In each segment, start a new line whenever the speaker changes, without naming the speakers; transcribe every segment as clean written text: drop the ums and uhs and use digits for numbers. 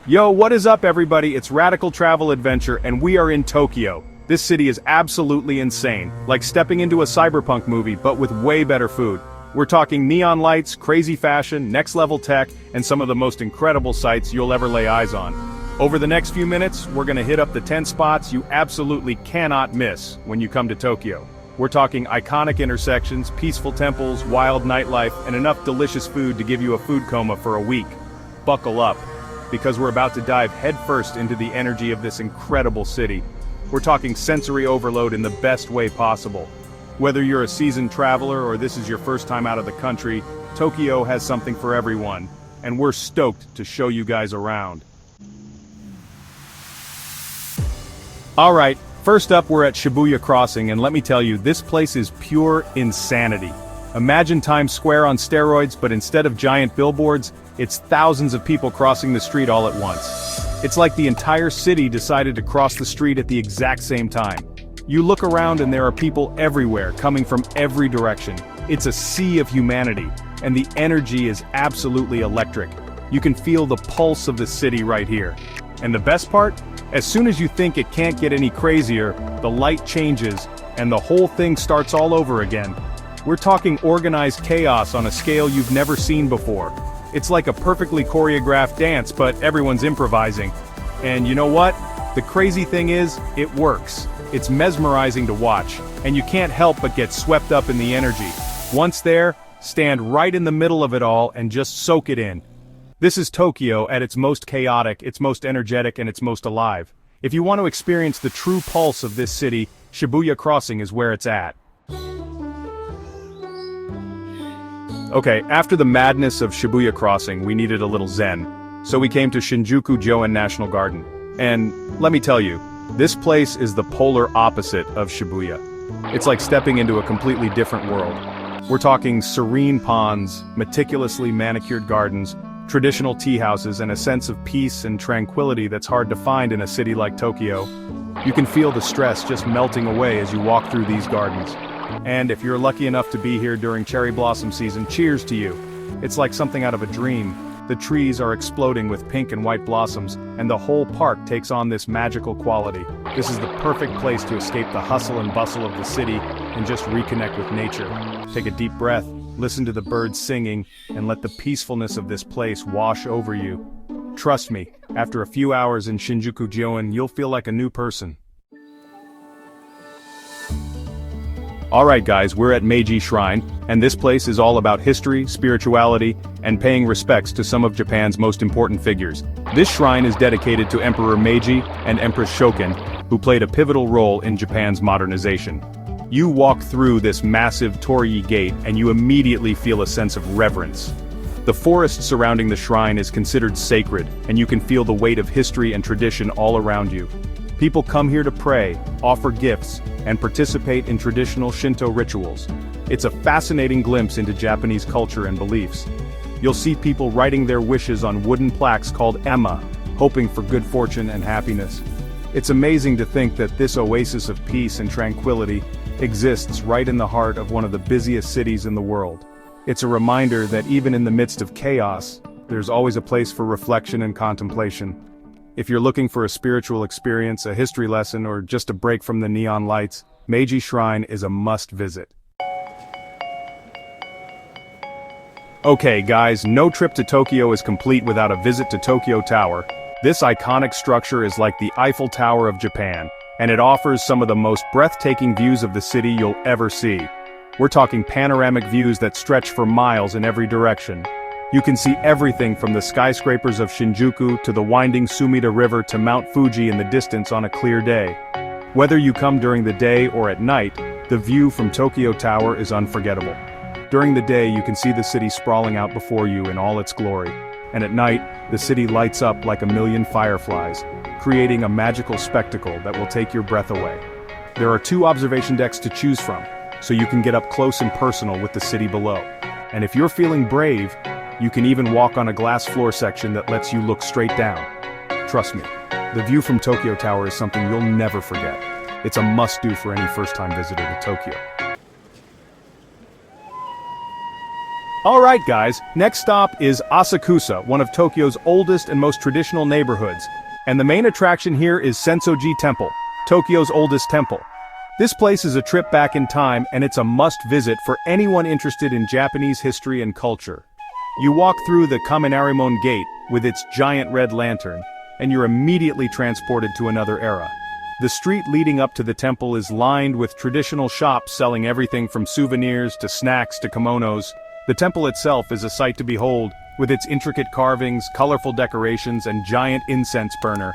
Yo, what is up everybody? It's Radical Travel Adventure and we are in Tokyo. This city is absolutely insane, like stepping into a cyberpunk movie but with way better food. We're talking neon lights, crazy fashion, next level tech, and some of the most incredible sights you'll ever lay eyes on. Over the next few minutes, we're gonna hit up the 10 spots you absolutely cannot miss when you come to Tokyo. We're talking iconic intersections, peaceful temples, wild nightlife, and enough delicious food to give you a food coma for a week. Buckle up, because we're about to dive headfirst into the energy of this incredible city. We're talking sensory overload in the best way possible. Whether you're a seasoned traveler or this is your first time out of the country, Tokyo has something for everyone, and we're stoked to show you guys around. Alright, first up we're at Shibuya Crossing, and let me tell you, this place is pure insanity. Imagine Times Square on steroids, but instead of giant billboards, it's thousands of people crossing the street all at once. It's like the entire city decided to cross the street at the exact same time. You look around and there are people everywhere, coming from every direction. It's a sea of humanity, and the energy is absolutely electric. You can feel the pulse of the city right here. And the best part? As soon as you think it can't get any crazier, the light changes, and the whole thing starts all over again. We're talking organized chaos on a scale you've never seen before. It's like a perfectly choreographed dance, but everyone's improvising. And you know what? The crazy thing is, it works. It's mesmerizing to watch, and you can't help but get swept up in the energy. Once there, stand right in the middle of it all and just soak it in. This is Tokyo at its most chaotic, its most energetic, and its most alive. If you want to experience the true pulse of this city, Shibuya Crossing is where it's at. Okay, after the madness of Shibuya Crossing, we needed a little zen, so we came to Shinjuku Gyoen National Garden. And let me tell you, this place is the polar opposite of Shibuya. It's like stepping into a completely different world. We're talking serene ponds, meticulously manicured gardens, traditional tea houses, and a sense of peace and tranquility that's hard to find in a city like Tokyo. You can feel the stress just melting away as you walk through these gardens. And if you're lucky enough to be here during cherry blossom season, cheers to you. It's like something out of a dream. The trees are exploding with pink and white blossoms, and the whole park takes on this magical quality. This is the perfect place to escape the hustle and bustle of the city and just reconnect with nature. Take a deep breath, listen to the birds singing, and let the peacefulness of this place wash over you. Trust me, after a few hours in Shinjuku Gyoen, you'll feel like a new person. Alright guys, we're at Meiji Shrine, and this place is all about history, spirituality, and paying respects to some of Japan's most important figures. This shrine is dedicated to Emperor Meiji and Empress Shoken, who played a pivotal role in Japan's modernization. You walk through this massive torii gate and you immediately feel a sense of reverence. The forest surrounding the shrine is considered sacred, and you can feel the weight of history and tradition all around you. People come here to pray, offer gifts, and participate in traditional Shinto rituals. It's a fascinating glimpse into Japanese culture and beliefs. You'll see people writing their wishes on wooden plaques called ema, hoping for good fortune and happiness. It's amazing to think that this oasis of peace and tranquility exists right in the heart of one of the busiest cities in the world. It's a reminder that even in the midst of chaos, there's always a place for reflection and contemplation. If you're looking for a spiritual experience, a history lesson, or just a break from the neon lights, Meiji Shrine is a must-visit. Okay guys, no trip to Tokyo is complete without a visit to Tokyo Tower. This iconic structure is like the Eiffel Tower of Japan, and it offers some of the most breathtaking views of the city you'll ever see. We're talking panoramic views that stretch for miles in every direction. You can see everything from the skyscrapers of Shinjuku to the winding Sumida River to Mount Fuji in the distance on a clear day. Whether you come during the day or at night, the view from Tokyo Tower is unforgettable. During the day you can see the city sprawling out before you in all its glory, and at night, the city lights up like a million fireflies, creating a magical spectacle that will take your breath away. There are 2 observation decks to choose from, so you can get up close and personal with the city below. And if you're feeling brave, you can even walk on a glass floor section that lets you look straight down. Trust me, the view from Tokyo Tower is something you'll never forget. It's a must-do for any first-time visitor to Tokyo. Alright guys, next stop is Asakusa, one of Tokyo's oldest and most traditional neighborhoods. And the main attraction here is Senso-ji Temple, Tokyo's oldest temple. This place is a trip back in time and it's a must-visit for anyone interested in Japanese history and culture. You walk through the Kaminarimon Gate with its giant red lantern, and you're immediately transported to another era. The street leading up to the temple is lined with traditional shops selling everything from souvenirs to snacks to kimonos. The temple itself is a sight to behold, with its intricate carvings, colorful decorations, and giant incense burner.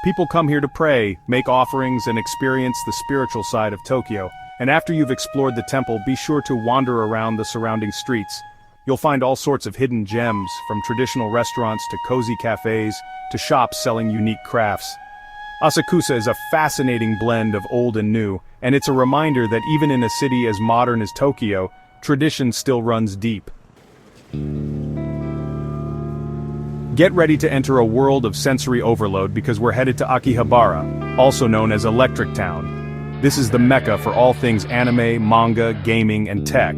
People come here to pray, make offerings, and experience the spiritual side of Tokyo. And after you've explored the temple, be sure to wander around the surrounding streets. You'll find all sorts of hidden gems, from traditional restaurants to cozy cafes, to shops selling unique crafts. Asakusa is a fascinating blend of old and new, and it's a reminder that even in a city as modern as Tokyo, tradition still runs deep. Get ready to enter a world of sensory overload because we're headed to Akihabara, also known as Electric Town. This is the mecca for all things anime, manga, gaming, and tech.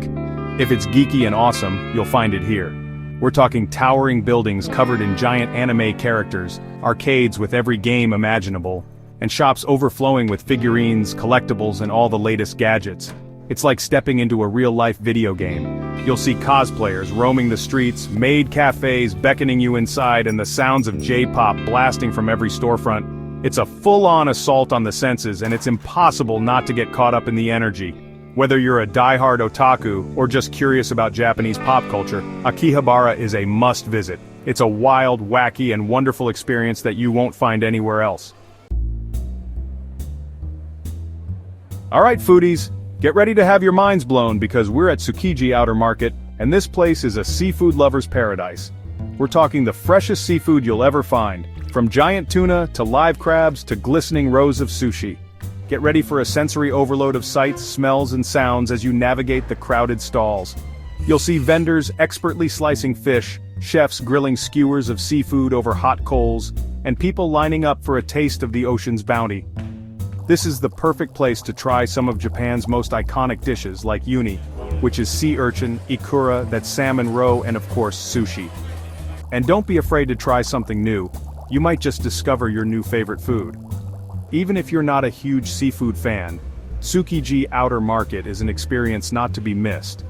If it's geeky and awesome, you'll find it here. We're talking towering buildings covered in giant anime characters, arcades with every game imaginable, and shops overflowing with figurines, collectibles, and all the latest gadgets. It's like stepping into a real-life video game. You'll see cosplayers roaming the streets, maid cafes beckoning you inside, and the sounds of J-pop blasting from every storefront. It's a full-on assault on the senses, and it's impossible not to get caught up in the energy. Whether you're a die-hard otaku, or just curious about Japanese pop culture, Akihabara is a must-visit. It's a wild, wacky, and wonderful experience that you won't find anywhere else. Alright foodies, get ready to have your minds blown because we're at Tsukiji Outer Market, and this place is a seafood lover's paradise. We're talking the freshest seafood you'll ever find, from giant tuna to live crabs to glistening rows of sushi. Get ready for a sensory overload of sights, smells, and sounds as you navigate the crowded stalls. You'll see vendors expertly slicing fish, chefs grilling skewers of seafood over hot coals, and people lining up for a taste of the ocean's bounty. This is the perfect place to try some of Japan's most iconic dishes like uni, which is sea urchin, ikura, that's salmon roe, and of course sushi. And don't be afraid to try something new. You might just discover your new favorite food. Even if you're not a huge seafood fan, Tsukiji Outer Market is an experience not to be missed.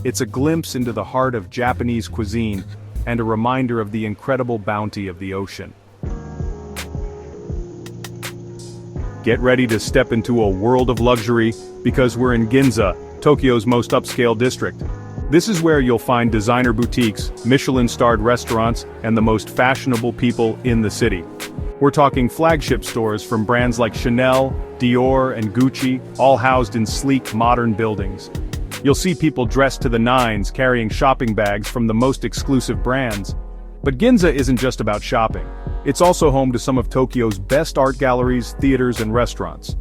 It's a glimpse into the heart of Japanese cuisine, and a reminder of the incredible bounty of the ocean. Get ready to step into a world of luxury, because we're in Ginza, Tokyo's most upscale district. This is where you'll find designer boutiques, Michelin-starred restaurants, and the most fashionable people in the city. We're talking flagship stores from brands like Chanel, Dior, and Gucci, all housed in sleek, modern buildings. You'll see people dressed to the nines carrying shopping bags from the most exclusive brands. But Ginza isn't just about shopping. It's also home to some of Tokyo's best art galleries, theaters, and restaurants.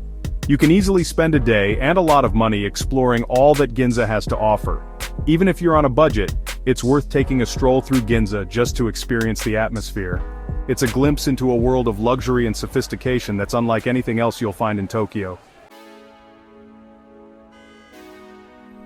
You can easily spend a day and a lot of money exploring all that Ginza has to offer. Even if you're on a budget, it's worth taking a stroll through Ginza just to experience the atmosphere. It's a glimpse into a world of luxury and sophistication that's unlike anything else you'll find in Tokyo.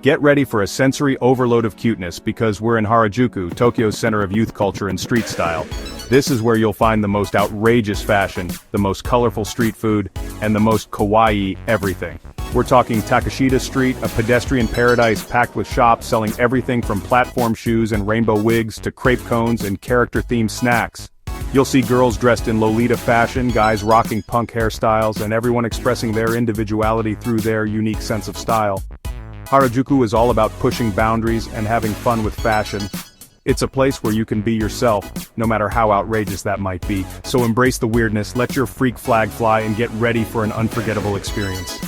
Get ready for a sensory overload of cuteness because we're in Harajuku, Tokyo's center of youth culture and street style. This is where you'll find the most outrageous fashion, the most colorful street food, and the most kawaii everything. We're talking Takashita Street, a pedestrian paradise packed with shops selling everything from platform shoes and rainbow wigs to crepe cones and character-themed snacks. You'll see girls dressed in Lolita fashion, guys rocking punk hairstyles, and everyone expressing their individuality through their unique sense of style. Harajuku is all about pushing boundaries and having fun with fashion. It's a place where you can be yourself, no matter how outrageous that might be. So embrace the weirdness, let your freak flag fly, and get ready for an unforgettable experience.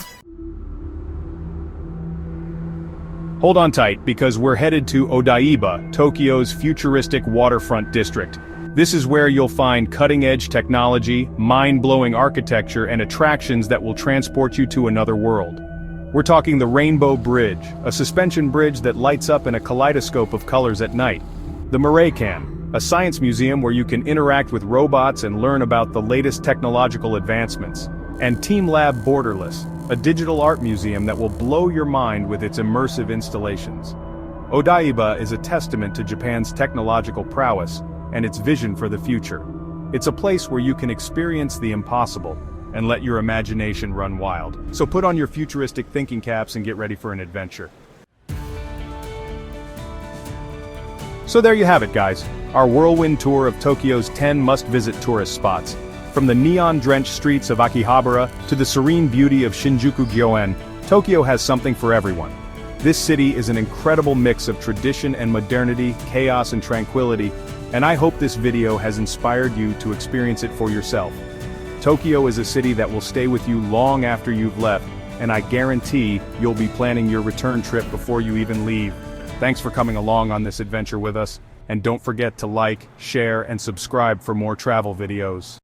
Hold on tight, because we're headed to Odaiba, Tokyo's futuristic waterfront district. This is where you'll find cutting-edge technology, mind-blowing architecture, and attractions that will transport you to another world. We're talking the Rainbow Bridge, a suspension bridge that lights up in a kaleidoscope of colors at night. The Mureikan, a science museum where you can interact with robots and learn about the latest technological advancements. And Team Lab Borderless, a digital art museum that will blow your mind with its immersive installations. Odaiba is a testament to Japan's technological prowess and its vision for the future. It's a place where you can experience the impossible and let your imagination run wild. So put on your futuristic thinking caps and get ready for an adventure. So there you have it, guys. Our whirlwind tour of Tokyo's 10 must-visit tourist spots. From the neon-drenched streets of Akihabara to the serene beauty of Shinjuku Gyoen, Tokyo has something for everyone. This city is an incredible mix of tradition and modernity, chaos and tranquility, and I hope this video has inspired you to experience it for yourself. Tokyo is a city that will stay with you long after you've left, and I guarantee you'll be planning your return trip before you even leave. Thanks for coming along on this adventure with us, and don't forget to like, share, and subscribe for more travel videos.